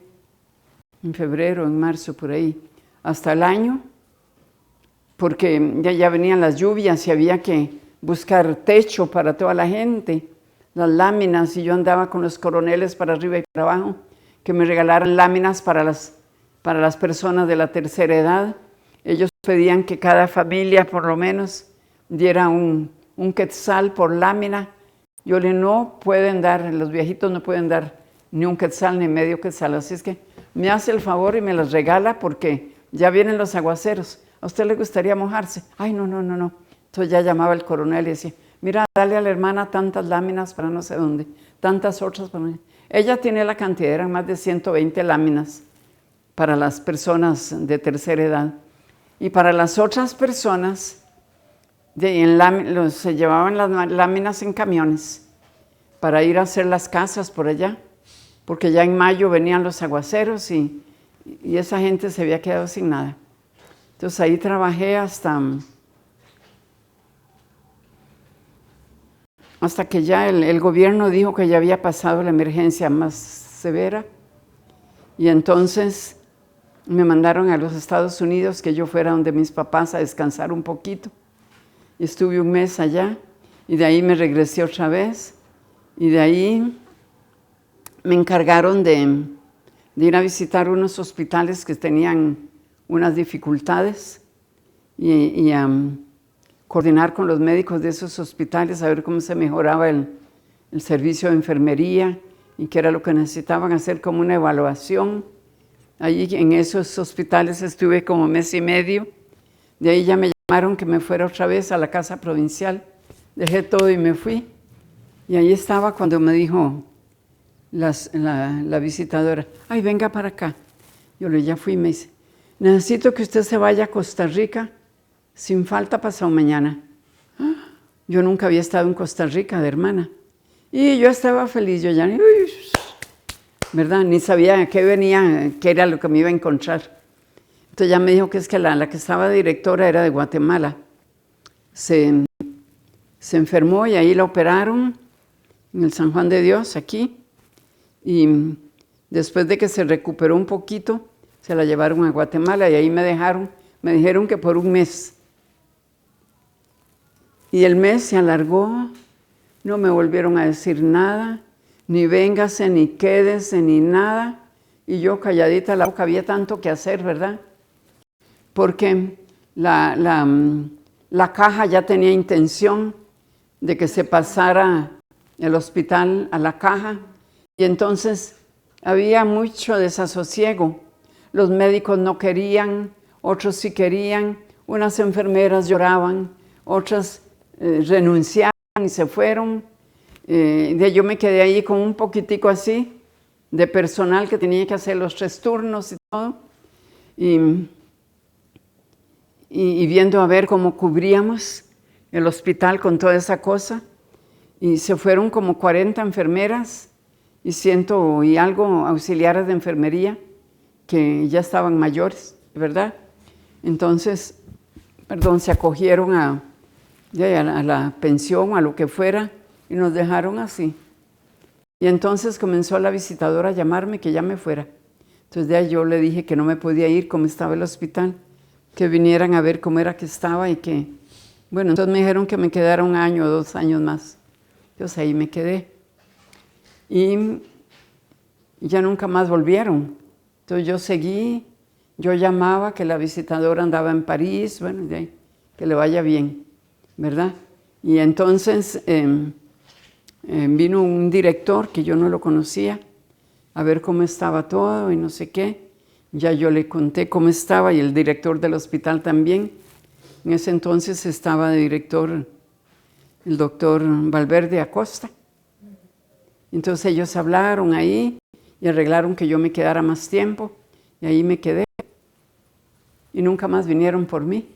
en febrero, en marzo, por ahí, hasta el año, porque ya venían las lluvias y había que buscar techo para toda la gente, las láminas, y yo andaba con los coroneles para arriba y para abajo, que me regalaran láminas para las personas de la tercera edad. Ellos pedían que cada familia por lo menos diera un quetzal por lámina. Yo le no pueden dar, los viejitos no pueden dar ni un quetzal ni medio quetzal, así es que me hace el favor y me las regala porque ya vienen los aguaceros. ¿A usted le gustaría mojarse? Ay, no. Entonces ya llamaba el coronel y decía, mira, dale a la hermana tantas láminas para no sé dónde, tantas otras para... Ella tiene la cantidad, eran más de 120 láminas para las personas de tercera edad. Y para las otras personas, se llevaban las láminas en camiones para ir a hacer las casas por allá, porque ya en mayo venían los aguaceros y esa gente se había quedado sin nada. Entonces ahí trabajé hasta que ya el gobierno dijo que ya había pasado la emergencia más severa y entonces me mandaron a los Estados Unidos que yo fuera donde mis papás a descansar un poquito. Y estuve 1 mes allá y de ahí me regresé otra vez y de ahí me encargaron de ir a visitar unos hospitales que tenían unas dificultades y coordinar con los médicos de esos hospitales a ver cómo se mejoraba el servicio de enfermería y qué era lo que necesitaban hacer como una evaluación. Allí en esos hospitales estuve como 1 mes y medio. De ahí ya me llamaron que me fuera otra vez a la casa provincial. Dejé todo y me fui. Y ahí estaba cuando me dijo la visitadora, ay, venga para acá. Yo ya fui y me dice, necesito que usted se vaya a Costa Rica sin falta pasado mañana. Yo nunca había estado en Costa Rica, de hermana. Y yo estaba feliz, yo ya, ¿verdad? Ni sabía qué venía, qué era lo que me iba a encontrar. Entonces ya me dijo que es que la que estaba directora era de Guatemala. Se enfermó y ahí la operaron en el San Juan de Dios, aquí. Y después de que se recuperó un poquito, se la llevaron a Guatemala y ahí me dijeron que por 1 mes. Y el mes se alargó, no me volvieron a decir nada, ni véngase, ni quédese, ni nada. Y yo calladita la boca, había tanto que hacer, ¿verdad? Porque la caja ya tenía intención de que se pasara el hospital a la caja. Y entonces había mucho desasosiego. Los médicos no querían, otros sí querían, unas enfermeras lloraban, otras renunciaron y se fueron. Yo me quedé ahí con un poquitico así de personal que tenía que hacer los 3 turnos y todo. Y viendo a ver cómo cubríamos el hospital con toda esa cosa. Y se fueron como 40 enfermeras y 100 y algo auxiliares de enfermería que ya estaban mayores, ¿verdad? Entonces, se acogieron a la pensión, a lo que fuera, y nos dejaron así. Y entonces comenzó la visitadora a llamarme que ya me fuera. Entonces de ahí yo le dije que no me podía ir como estaba el hospital, que vinieran a ver cómo era que estaba y que, bueno, entonces me dijeron que me quedara 1 año o 2 años más. Entonces ahí me quedé. Y ya nunca más volvieron. Entonces yo seguí, yo llamaba que la visitadora andaba en París, bueno, de ahí, que le vaya bien, ¿verdad? Y entonces vino un director que yo no lo conocía a ver cómo estaba todo y no sé qué. Ya yo le conté cómo estaba y el director del hospital también. En ese entonces estaba de director el doctor Valverde Acosta. Entonces ellos hablaron ahí y arreglaron que yo me quedara más tiempo y ahí me quedé. Y nunca más vinieron por mí.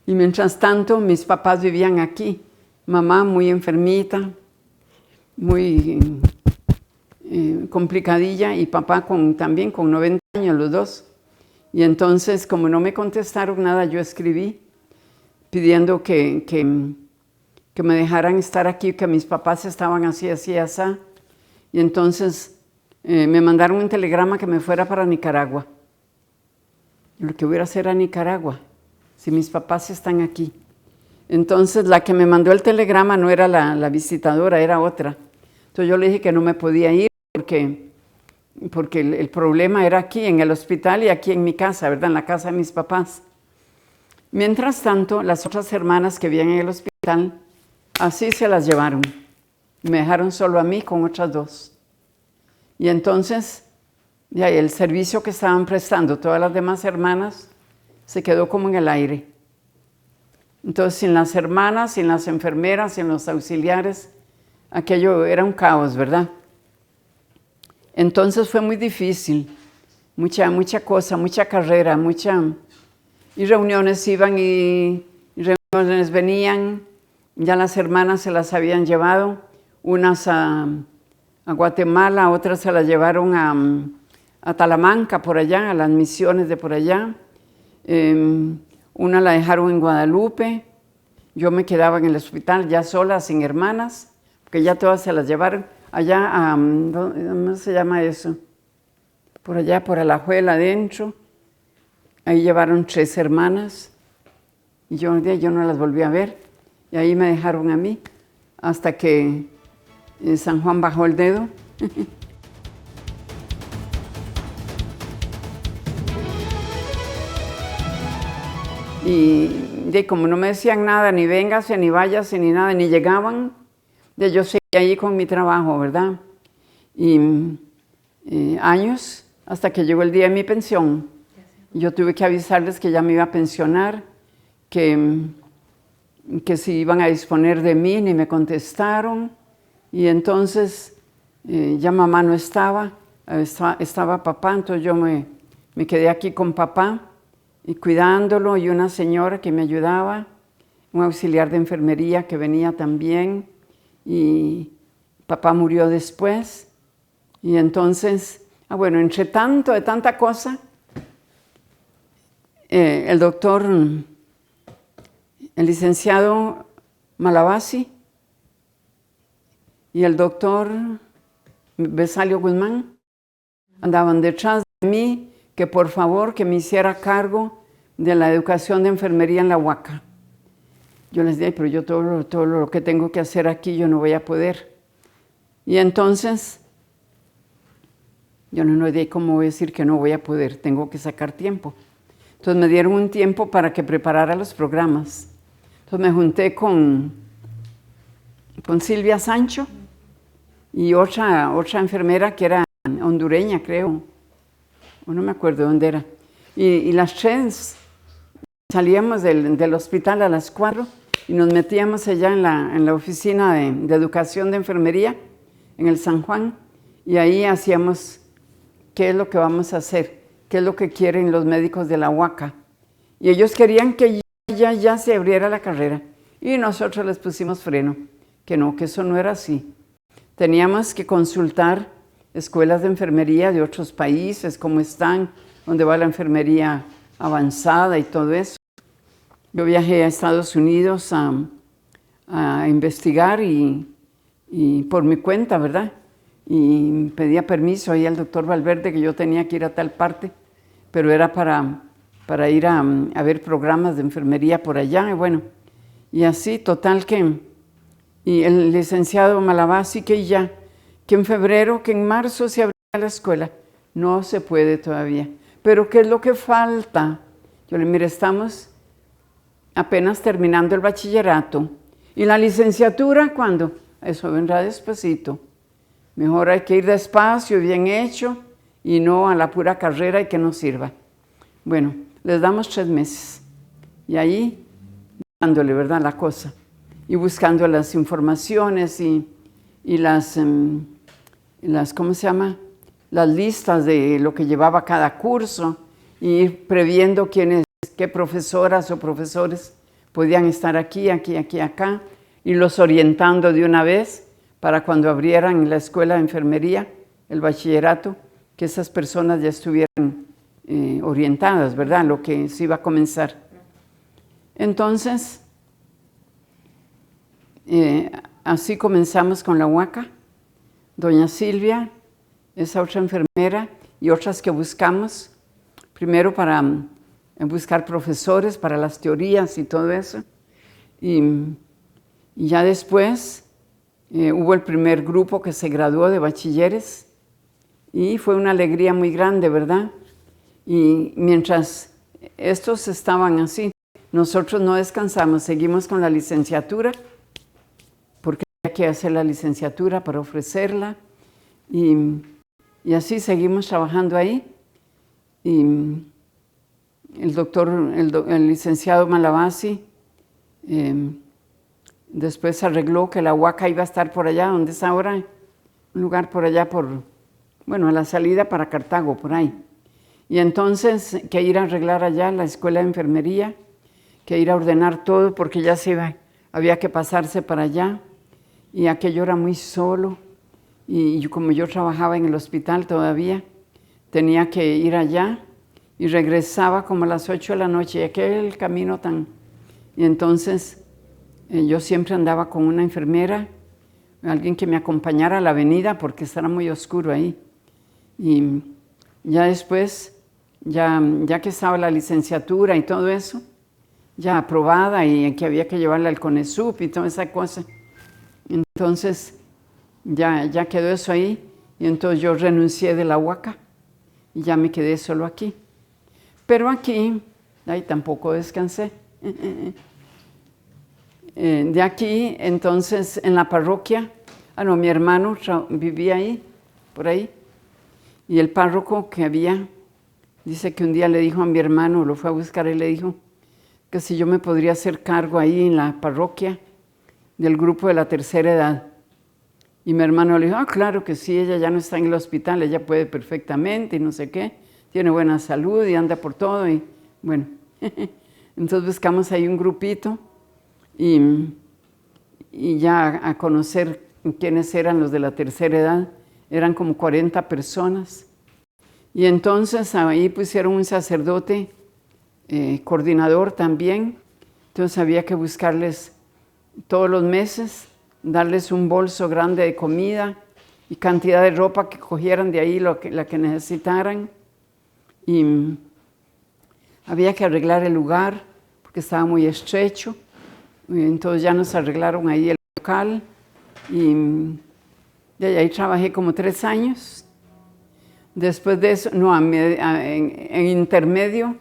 Y mientras tanto mis papás vivían aquí. Mamá muy enfermita, muy complicadilla, y papá también con 90 años los dos. Y entonces, como no me contestaron nada, yo escribí pidiendo que me dejaran estar aquí, que mis papás estaban así, así, así. Y entonces me mandaron un telegrama que me fuera para Nicaragua. Lo que voy a hacer a Nicaragua, si mis papás están aquí. Entonces la que me mandó el telegrama no era la visitadora, era otra. Entonces yo le dije que no me podía ir porque el problema era aquí en el hospital y aquí en mi casa, ¿verdad? En la casa de mis papás. Mientras tanto, las otras hermanas que vivían en el hospital, así se las llevaron. Me dejaron solo a mí con otras 2. Y entonces, ya el servicio que estaban prestando todas las demás hermanas se quedó como en el aire. Entonces, sin las hermanas, sin las enfermeras, sin los auxiliares, aquello era un caos, ¿verdad? Entonces fue muy difícil, mucha cosa, mucha carrera, y reuniones iban y reuniones venían. Ya las hermanas se las habían llevado, unas a Guatemala, otras se las llevaron a Talamanca, por allá, a las misiones de por allá. Una la dejaron en Guadalupe. Yo me quedaba en el hospital ya sola, sin hermanas, porque ya todas se las llevaron allá ¿cómo se llama eso? Por allá, por Alajuela adentro. Ahí llevaron 3 hermanas y yo no las volví a ver. Y ahí me dejaron a mí hasta que San Juan bajó el dedo. Y como no me decían nada, ni véngase, ni váyase, ni nada, ni llegaban, yo seguí ahí con mi trabajo, ¿verdad? Y años hasta que llegó el día de mi pensión. Yo tuve que avisarles que ya me iba a pensionar, que si iban a disponer de mí, ni me contestaron. Y entonces ya mamá no estaba papá, entonces yo me quedé aquí con papá y cuidándolo, y una señora que me ayudaba, un auxiliar de enfermería que venía también, y papá murió después. Y entonces, bueno, entre de tanta cosa, el doctor, el licenciado Malabasi y el doctor Besalio Guzmán andaban detrás de mí, que por favor que me hiciera cargo de la educación de enfermería en la Huaca. Yo les dije, pero yo todo lo que tengo que hacer aquí yo no voy a poder. Y entonces, yo no sé cómo voy a decir que no voy a poder, tengo que sacar tiempo. Entonces me dieron un tiempo para que preparara los programas. Entonces me junté con Silvia Sancho y otra enfermera que era hondureña, creo. No me acuerdo dónde era. Y las 3 salíamos del hospital a las 4 y nos metíamos allá en la oficina de educación de enfermería, en el San Juan, y ahí hacíamos qué es lo que vamos a hacer, qué es lo que quieren los médicos de la Huaca. Y ellos querían que ya se abriera la carrera, Y nosotros les pusimos freno, que no, que eso no era así. Teníamos que consultar escuelas de enfermería de otros países, cómo están, dónde va la enfermería avanzada y todo eso. Yo viajé a Estados Unidos a investigar y por mi cuenta, ¿verdad? Y pedía permiso ahí al doctor Valverde que yo tenía que ir a tal parte, pero era para ir a ver programas de enfermería por allá, y bueno, y así, total que, y el licenciado Malavasi que ya, que en febrero, que en marzo se abría la escuela, no se puede todavía, pero ¿qué es lo que falta? Yo le dije, mire, estamos apenas terminando el bachillerato, y la licenciatura, ¿cuándo? Eso vendrá despacito. Mejor hay que ir despacio, bien hecho, y no a la pura carrera y que no sirva. Bueno, les damos 3 meses. Y ahí, dándole, ¿verdad?, la cosa. Y buscando las informaciones y las, ¿cómo se llama?, las listas de lo que llevaba cada curso, y ir previendo qué profesoras o profesores podían estar aquí, acá, y los orientando de una vez para cuando abrieran la escuela de enfermería, el bachillerato, que esas personas ya estuvieran orientadas, ¿verdad?, lo que se iba a comenzar. Entonces, así comenzamos con la Huaca. Doña Silvia, esa otra enfermera, y otras que buscamos, primero para buscar profesores para las teorías y todo eso, y ya después hubo el primer grupo que se graduó de bachilleres, y fue una alegría muy grande, ¿verdad? Y mientras estos estaban así, nosotros no descansamos, seguimos con la licenciatura, porque hay que hacer la licenciatura para ofrecerla, y así seguimos trabajando ahí. Y el licenciado Malavasi después arregló que la Huaca iba a estar por allá, donde es ahora, un lugar por allá a la salida para Cartago, por ahí. Y entonces, que ir a arreglar allá la escuela de enfermería, que ir a ordenar todo, porque ya había que pasarse para allá, y aquello era muy solo, y como yo trabajaba en el hospital todavía, tenía que ir allá, y regresaba como a las 8 de la noche, y aquel camino Y entonces, yo siempre andaba con una enfermera, alguien que me acompañara a la avenida, porque estaba muy oscuro ahí. Y ya después, ya que estaba la licenciatura y todo eso, ya aprobada, y que había que llevarla al CONESUP y toda esa cosa, entonces ya quedó eso ahí, y entonces yo renuncié de la Huaca, y ya me quedé solo aquí. Pero aquí, ahí tampoco descansé. De aquí, entonces, en la parroquia, mi hermano vivía ahí, por ahí, y el párroco que había, dice que un día le dijo a mi hermano, lo fue a buscar y le dijo que si yo me podría hacer cargo ahí en la parroquia del grupo de la tercera edad. Y mi hermano le dijo, claro que sí, ella ya no está en el hospital, ella puede perfectamente y no sé qué, tiene buena salud y anda por todo, y bueno, entonces buscamos ahí un grupito, y ya a conocer quiénes eran los de la tercera edad. Eran como 40 personas. Y entonces ahí pusieron un sacerdote coordinador también. Entonces había que buscarles todos los meses, darles un bolso grande de comida y cantidad de ropa que cogieran de ahí, la que necesitaran. Y había que arreglar el lugar porque estaba muy estrecho. Entonces ya nos arreglaron ahí el local, y ahí trabajé como 3 años. Después de eso, en intermedio,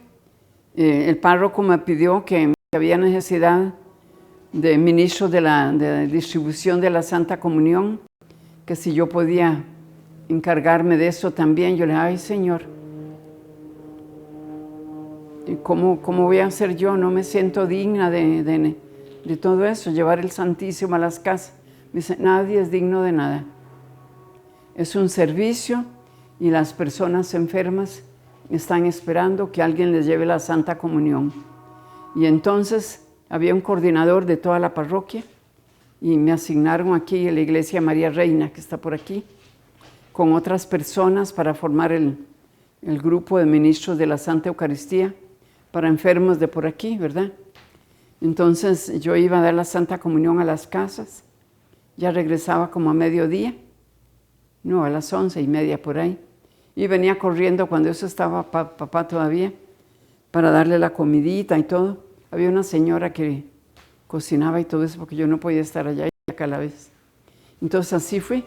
el párroco me pidió que había necesidad de ministros de distribución de la Santa Comunión, que si yo podía encargarme de eso también. Yo le dije, ay Señor, ¿cómo voy a hacer yo? No me siento digna de todo eso, llevar el Santísimo a las casas. Me dice, nadie es digno de nada. Es un servicio, y las personas enfermas están esperando que alguien les lleve la Santa Comunión. Y entonces había un coordinador de toda la parroquia y me asignaron aquí en la iglesia María Reina, que está por aquí, con otras personas para formar el grupo de ministros de la Santa Eucaristía para enfermos de por aquí, ¿verdad? Entonces yo iba a dar la Santa Comunión a las casas, ya regresaba como a mediodía, no, a las 11:30 por ahí, y venía corriendo cuando eso estaba papá todavía, para darle la comidita y todo. Había una señora que cocinaba y todo eso porque yo no podía estar allá y acá a la vez. Entonces así fui.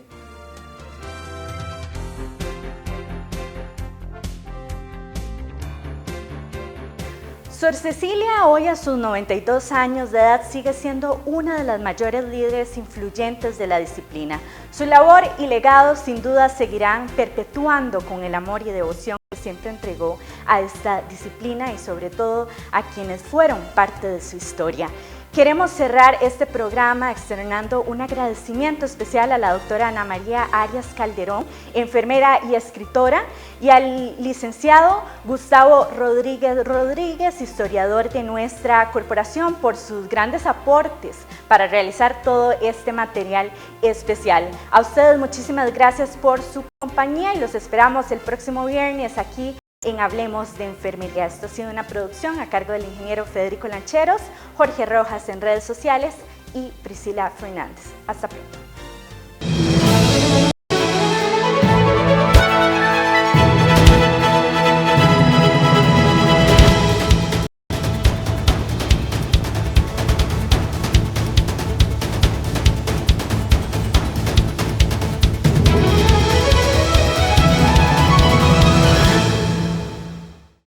Sor Cecilia, hoy a sus 92 años de edad, sigue siendo una de las mayores líderes influyentes de la disciplina. Su labor y legado sin duda seguirán perpetuando con el amor y devoción que siempre entregó a esta disciplina y sobre todo a quienes fueron parte de su historia. Queremos cerrar este programa externando un agradecimiento especial a la doctora Ana María Arias Calderón, enfermera y escritora, y al licenciado Gustavo Rodríguez, historiador de nuestra corporación, por sus grandes aportes para realizar todo este material especial. A ustedes muchísimas gracias por su compañía y los esperamos el próximo viernes aquí en Hablemos de Enfermería. Esto ha sido una producción a cargo del ingeniero Federico Lancheros, Jorge Rojas en redes sociales y Priscila Fernández. Hasta pronto.